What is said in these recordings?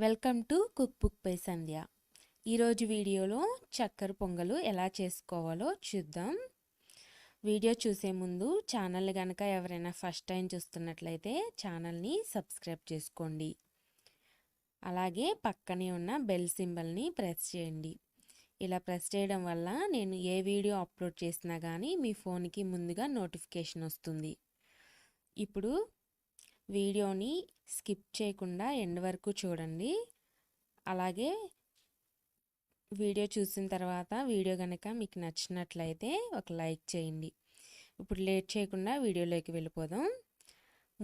Welcome to cook book by Sandhya. ఈరోజు వీడియోలో చక్కెర పొంగలు ఎలా చేసుకోవాలో చూద్దాం. వీడియో చూసే ముందు ఛానల్ కనుక ఎవరైనా ఫస్ట్ టైం చూస్తున్నట్లయితే ఛానల్ని సబ్స్క్రైబ్ చేసుకోండి. అలాగే పక్కనే ఉన్న బెల్ సింబల్ని ప్రెస్ చేయండి. ఇలా ప్రెస్ చేయడం వల్ల నేను ఏ వీడియో అప్లోడ్ చేసినా కానీ మీ ఫోన్కి ముందుగా నోటిఫికేషన్ వస్తుంది. ఇప్పుడు వీడియోని స్కిప్ చేయకుండా ఎండ్ వరకు చూడండి. అలాగే వీడియో చూసిన తర్వాత వీడియో కనుక మీకు నచ్చినట్లయితే ఒక లైక్ చేయండి. ఇప్పుడు లేట్ చేయకుండా వీడియోలోకి వెళ్ళిపోదాం.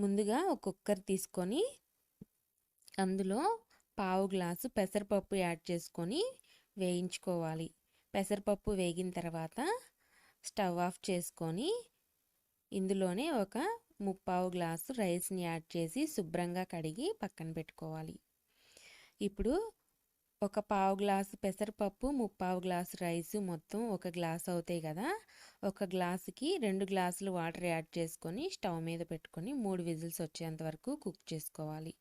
ముందుగా ఒక కుక్కర్ తీసుకొని అందులో పావు గ్లాసు పెసరపప్పు యాడ్ చేసుకొని వేయించుకోవాలి. పెసరపప్పు వేగిన తర్వాత స్టవ్ ఆఫ్ చేసుకొని ఇందులోనే ఒక ముప్పావు గ్లాసు రైస్ని యాడ్ చేసి శుభ్రంగా కడిగి పక్కన పెట్టుకోవాలి. ఇప్పుడు ఒక పావు గ్లాసు పెసరపప్పు, ముప్పావు గ్లాసు రైసు మొత్తం ఒక గ్లాస్ అవుతాయి కదా. ఒక గ్లాసుకి 2 గ్లాసులు వాటర్ యాడ్ చేసుకొని స్టవ్ మీద పెట్టుకొని 3 విజిల్స్ వచ్చేంత వరకు కుక్ చేసుకోవాలి.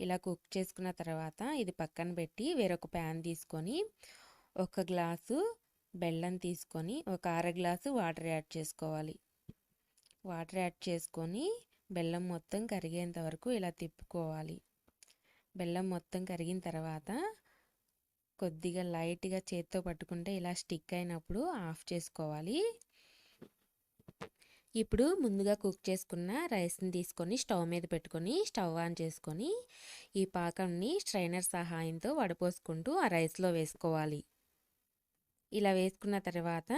ఇలా కుక్ చేసుకున్న తర్వాత ఇది పక్కన పెట్టి వేరొక ప్యాన్ తీసుకొని 1 గ్లాసు బెల్లం తీసుకొని ఒక అర గ్లాసు వాటర్ యాడ్ చేసుకోవాలి. వాటర్ యాడ్ చేసుకొని బెల్లం మొత్తం కరిగేంత వరకు ఇలా తిప్పుకోవాలి. బెల్లం మొత్తం కరిగిన తర్వాత కొద్దిగా లైట్గా చేత్తో పట్టుకుంటే ఇలా స్టిక్ అయినప్పుడు ఆఫ్ చేసుకోవాలి. ఇప్పుడు ముందుగా కుక్ చేసుకున్న రైస్ని తీసుకొని స్టవ్ మీద పెట్టుకొని స్టవ్ ఆన్ చేసుకొని ఈ పాకంని స్ట్రైనర్ సహాయంతో వడపోసుకుంటూ ఆ రైస్లో వేసుకోవాలి. ఇలా వేసుకున్న తర్వాత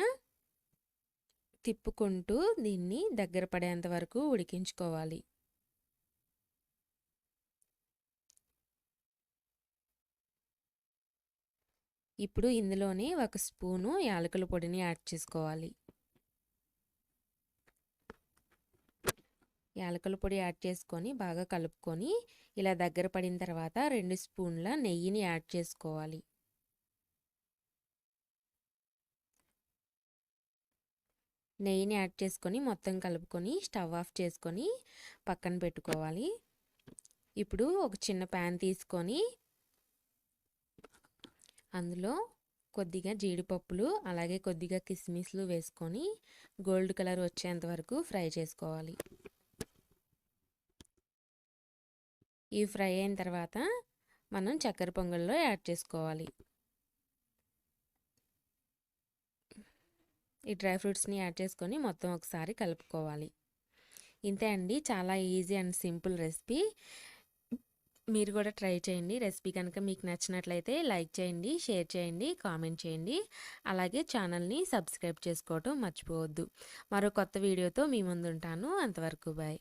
తిప్పుకుంటూ దీన్ని దగ్గర పడేంత వరకు ఉడికించుకోవాలి. ఇప్పుడు ఇందులోనే 1 స్పూను యాలకుల పొడిని యాడ్ చేసుకోవాలి. యాలకుల పొడి యాడ్ చేసుకొని బాగా కలుపుకొని ఇలా దగ్గర పడిన తర్వాత 2 స్పూన్ల నెయ్యిని యాడ్ చేసుకోవాలి. నెయ్యిని యాడ్ చేసుకొని మొత్తం కలుపుకొని స్టవ్ ఆఫ్ చేసుకొని పక్కన పెట్టుకోవాలి. ఇప్పుడు ఒక చిన్న ప్యాన్ తీసుకొని అందులో కొద్దిగా జీడిపప్పులు అలాగే కొద్దిగా కిస్మిస్లు వేసుకొని గోల్డ్ కలర్ వచ్చేంత వరకు ఫ్రై చేసుకోవాలి. ఈ ఫ్రై అయిన తర్వాత మనం చక్కెర పొంగల్లో యాడ్ చేసుకోవాలి. ఈ డ్రై ఫ్రూట్స్ని యాడ్ చేసుకొని మొత్తం ఒకసారి కలుపుకోవాలి. ఇంతే అండి, చాలా ఈజీ అండ్ సింపుల్ రెసిపీ. మీరు కూడా ట్రై చేయండి. రెసిపీ కనుక మీకు నచ్చినట్లయితే లైక్ చేయండి, షేర్ చేయండి, కామెంట్ చేయండి. అలాగే ఛానల్ని సబ్స్క్రైబ్ చేసుకోవటం మర్చిపోవద్దు. మరో కొత్త వీడియోతో మీ ముందు ఉంటాను. అంతవరకు బాయ్.